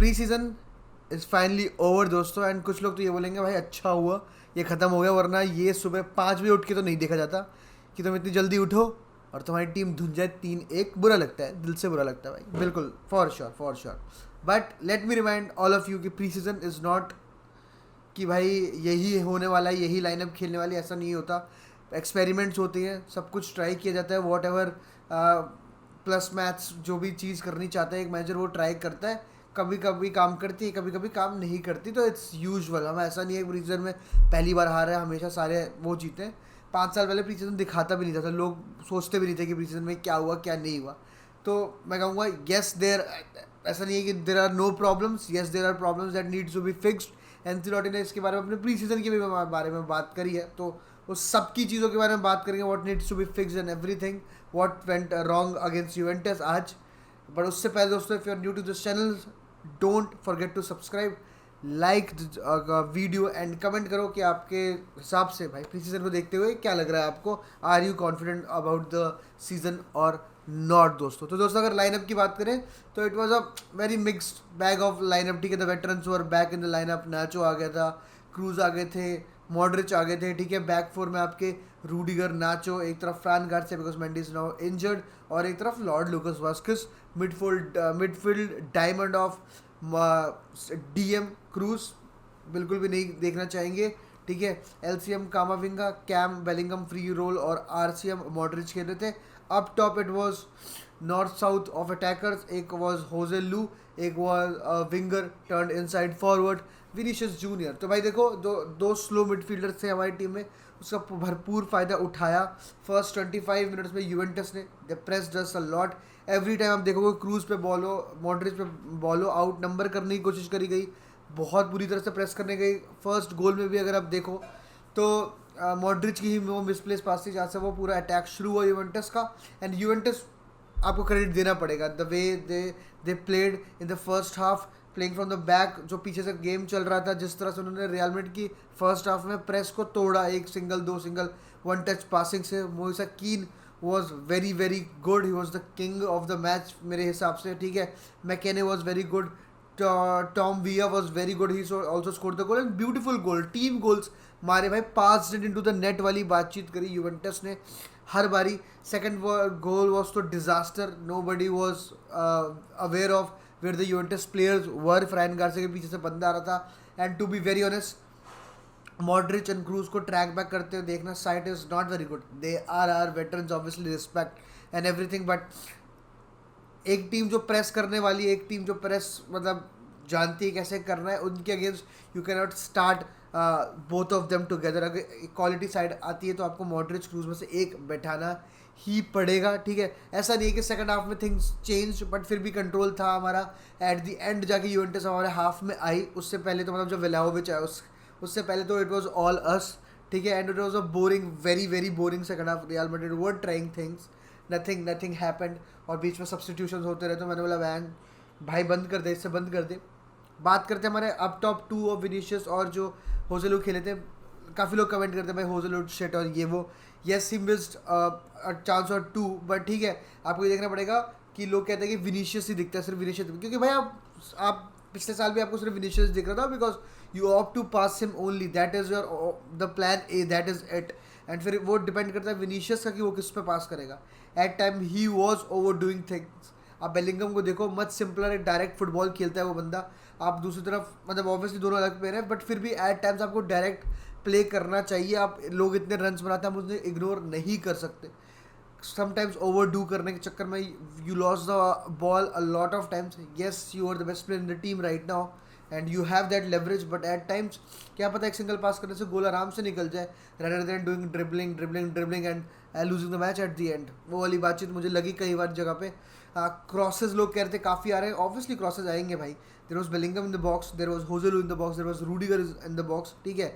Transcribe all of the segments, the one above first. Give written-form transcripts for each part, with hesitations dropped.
Pre season is finally over दोस्तों। And कुछ लोग तो ये बोलेंगे भाई अच्छा हुआ ये ख़त्म हो गया, वरना ये सुबह 5 बजे उठ के तो नहीं देखा जाता कि तुम इतनी जल्दी उठो और तुम्हारी टीम धुन जाए 3-1। बुरा लगता है, दिल से बुरा लगता है भाई, बिल्कुल, for sure for sure. But let me remind all of you कि प्री सीज़न इज़ नॉट कि भाई यही होने वाला है, यही लाइनअप खेलने वाली, ऐसा नहीं होता। एक्सपेरिमेंट्स होते हैं, सब कुछ ट्राई किया जाता है। वॉट एवर प्लस मैथ्स जो भी चीज़ करनी चाहता है एक मैनेजर वो ट्राई करता है। कभी कभी काम करती है, कभी कभी काम नहीं करती, तो इट्स यूजुअल। हम ऐसा नहीं है प्री सीजन में पहली बार हार रहे हैं, हमेशा सारे वो जीते हैं। 5 साल पहले प्री सीजन दिखाता भी नहीं था, तो लोग सोचते भी नहीं थे कि प्री सीजन में क्या हुआ क्या नहीं हुआ। तो मैं कहूँगा येस देर, ऐसा नहीं है कि there are no problems, yes there are problems that needs to be fixed. Ancelotti ने इसके बारे में अपने प्री सीजन के भी बारे में बात करी है, तो उस सब की चीज़ों के बारे में बात करेंगे। What needs to be fixed and everything, what went wrong against Juventus आज। बट उससे पहले दोस्तों, if you are new to this channel, don't forget to subscribe, like video and comment करो कि आपके हिसाब से भाई प्री सीजन को देखते हुए क्या लग रहा है आपको। Are you confident about the season और नॉट दोस्तों। तो दोस्तों अगर लाइनअप की बात करें तो it was a very mixed bag of lineup. ठीक है, the veterans were back in the lineup, Nacho आ गया था, क्रूज आ गए थे, मॉडरिच आ गए थे। ठीक है, बैक फोर में आपके रूडिगर, नाचो, एक तरफ Fran Garcia because Mendy is now injured, और एक तरफ Lord Lucas Vazquez. Midfield diamond of DM Kroos बिल्कुल भी नहीं देखना चाहेंगे। ठीक है, LCM Camavinga, CAM Bellingham free role और आरसीएम मॉडरिच खेल रहे थे। Up top it was north south of attackers, एक वाज होजे लू, एक was winger turned inside forward Vinicius Junior. तो भाई देखो, दो स्लो मिडफील्डर्स थे हमारी टीम में, उसका भरपूर फ़ायदा उठाया। फर्स्ट 25 मिनट्स में यूवेंटस ने they pressed us a lot. Every time आप देखोगे क्रूज पे बॉल हो, मॉडरिच पे बॉल हो, आउट नंबर करने की कोशिश करी गई, बहुत बुरी तरह से प्रेस करने गई। फर्स्ट गोल में भी अगर आप देखो तो मॉडरिच की ही वो मिसप्लेस पास थी जहाँ से वो पूरा अटैक शुरू हुआ यूवेंटस का। एंड यूवेंटस आपको क्रेडिट देना पड़ेगा, the way they played in the first half, playing from the back. जो पीछे से गेम चल रहा था, जिस तरह से उन्होंने रियल मैड्रिड की फर्स्ट हाफ में प्रेस को तोड़ा, एक सिंगल, दो सिंगल, वन टच पासिंग से। Moise Kean was very very good, he was the king of the match मेरे हिसाब से। ठीक है, McKennie was very good, Tim Weah was very good, he also score the goal and beautiful goal, team goals मारे भाई, pass it into the net वाली बातचीत करी यूवेंटस ने हर बारी। सेकंड गोल वॉज तो disaster, nobody was aware of where the Juventus players were. Fran Garcia के पीछे से बंदा आ रहा था। And to be very honest, Modric and Kroos को ट्रैक बैक करते हुए देखना, sight is not very good. They are veterans, obviously respect and everything, but एक टीम जो प्रेस करने वाली है, एक टीम जो प्रेस मतलब जानती है कैसे करना है, उनके against you can not start both of them together. अगर क्वालिटी साइड आती है तो आपको मॉडरिच क्रूज में से एक बैठाना ही पड़ेगा। ठीक है, ऐसा नहीं है कि सेकंड हाफ में थिंग्स चेंज, बट फिर भी कंट्रोल था हमारा। एट द एंड जाके यूवेंटस हमारे हाफ में आई, उससे पहले तो मतलब जब वेलाओविच आया उससे पहले तो इट वाज ऑल अस। ठीक है, and it was a boring, very very boring second half. Real Madrid were trying things, nothing happened, और बीच में सब्सटीट्यूशन होते रहे। तो मैंने बोला वैन भाई बंद कर दे, इससे बंद कर दे। बात करते हैं हमारे up top two of Vinicius और जो होजेलू खेले थे। काफ़ी लोग कमेंट करते हैं भाई होजेलू शेट और ये वो, येस ही मिस्ड चांस और टू, बट ठीक है, आपको ये देखना पड़ेगा कि लोग कहते हैं कि विनीशियस ही दिखता है, सिर्फ विनीशियस, क्योंकि भाई आप पिछले साल भी आपको सिर्फ विनीशियस दिख रहा था, because you opt to pass him only, that is your the plan A, that is it. And फिर वो डिपेंड करता है विनीशियस का कि वो किस पे पास करेगा। At time he was over doing things. आप बेलिंगम को देखो, मच सिंपलर, एक डायरेक्ट फुटबॉल खेलता है वो बंदा। आप दूसरी तरफ मतलब ऑब्वियसली दोनों अलग प्लेयर हैं, बट फिर भी एट टाइम्स आपको डायरेक्ट प्ले करना चाहिए। आप लोग इतने रन्स बनाते हैं, हम उन्हें इग्नोर नहीं कर सकते। समटाइम्स ओवर डू करने के चक्कर में you loss the ball a lot of times. Yes, you are the best player in the team right now and you have that leverage, but at times क्या पता एक सिंगल पास करने से गोल आराम से निकल जाए, rather than doing dribbling and losing the match at the end. वो वाली बातचीत मुझे लगी कई बार जगह पे। क्रॉसेज लोग कह रहे थे काफ़ी आ रहे हैं, ऑब्वियसली क्रॉसेज आएंगे भाई। There was Bellingham in the box, there was होजेलू in the box, there was Rudiger in the box. ठीक है,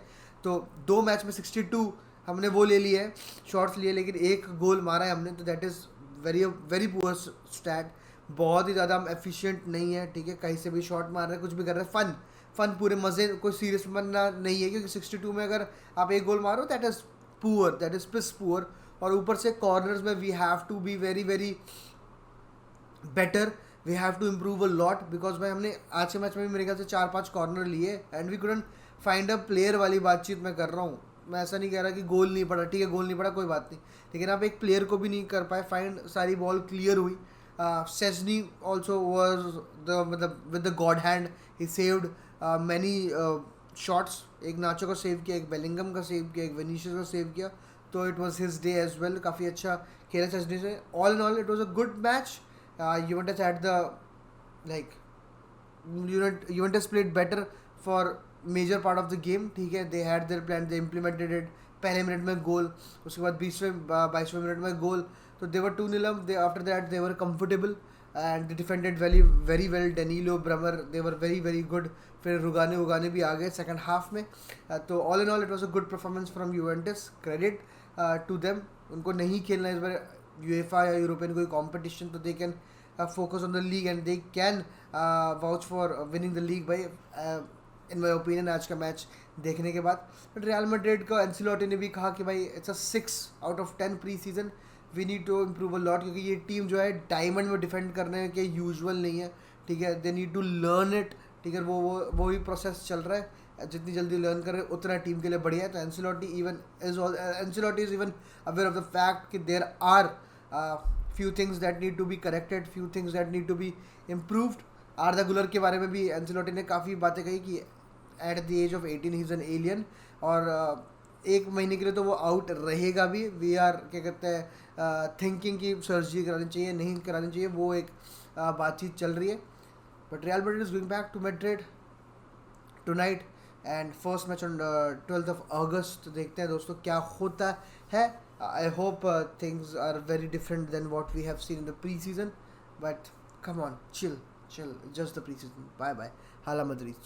तो 2 मैच में 62 हमने वो ले लिए हैं, शॉट्स लिए, लेकिन एक गोल मारा है हमने, तो that is very very poor stat. बहुत ही ज़्यादा हम एफिशिएंट नहीं है। ठीक है, कहीं से भी शॉट मार रहे हैं, कुछ भी कर रहे हैं, फन पूरे मज़े, कोई सीरियस बनना नहीं है, क्योंकि 62 में अगर आप एक गोल मारो that is poor, that is piss poor. और ऊपर से कॉर्नर्स में we have to be very very better we have to improve a lot, because भाई हमने आज के मैच में भी मेरे ख्याल से 4-5 कॉर्नर लिए and we couldn't find a player वाली बातचीत मैं कर रहा हूँ। मैं ऐसा नहीं कह रहा कि गोल नहीं पड़ा, ठीक है गोल नहीं पड़ा कोई बात नहीं, लेकिन आप एक प्लेयर को भी नहीं कर पाए फाइंड, सारी बॉल क्लियर हुई। सेजनी ऑल्सो वॉज द मतलब with the God hand, he saved many shots, एक नाचो का सेव किया, एक बेलिंगम का सेव किया, एक वेनिशियस का सेव किया, तो it was his day as well, काफ़ी अच्छा खेला सेजनी से। All in all it was a good match. Juventus had the like Juventus played better for major part of the game, ठीक है, they had their plan, they implemented it, पहले minute में गोल, उसके बाद 22वें मिनट में गोल, तो they were 2-0 up, they after that they were comfortable and they defended very well, Danilo, Bremer, they were very good, फिर रुगाने भी आ गए सेकंड हाफ में। तो all in all it was a good performance from Juventus, credit to them. उनको नहीं खेलना इस बार यूएफा या यूरोपियन कोई कंपटीशन, तो they can focus on the league and they can vouch for winning the league भाई, इन माई ओपिनियन आज का मैच देखने के बाद। बट रियल मैड्रिड का एंसिलोटी ने भी कहा कि भाई it's a 6 out of 10 pre season, we need to improve a lot, क्योंकि ये टीम जो है डायमंड में डिफेंड करने के यूजुअल नहीं है, ठीक है, they need to learn it, ठीक है, वो ही प्रोसेस चल रहा है, जितनी जल्दी लर्न करें उतना टीम के लिए बढ़िया है। तो Ancelotti is even aware of the fact कि there are few things that need to be corrected, few things that need to be improved। आर्दा गुलर के बारे में भी एंसिलोटी ने काफ़ी बातें कही कि at the age of 18 he is an alien, और एक महीने के लिए तो वो आउट रहेगा भी। वी आर क्या कहते हैं थिंकिंग कि सर्जरी करानी चाहिए नहीं करानी चाहिए, वो एक बातचीत चल रही है। But Real Madrid is going back to Madrid tonight and first match on 12th of August। तो देखते हैं दोस्तों क्या होता है। I hope things are very different than what we have seen in the pre-season, but come on, chill, just the pre-season. Bye bye. Hala Madrid.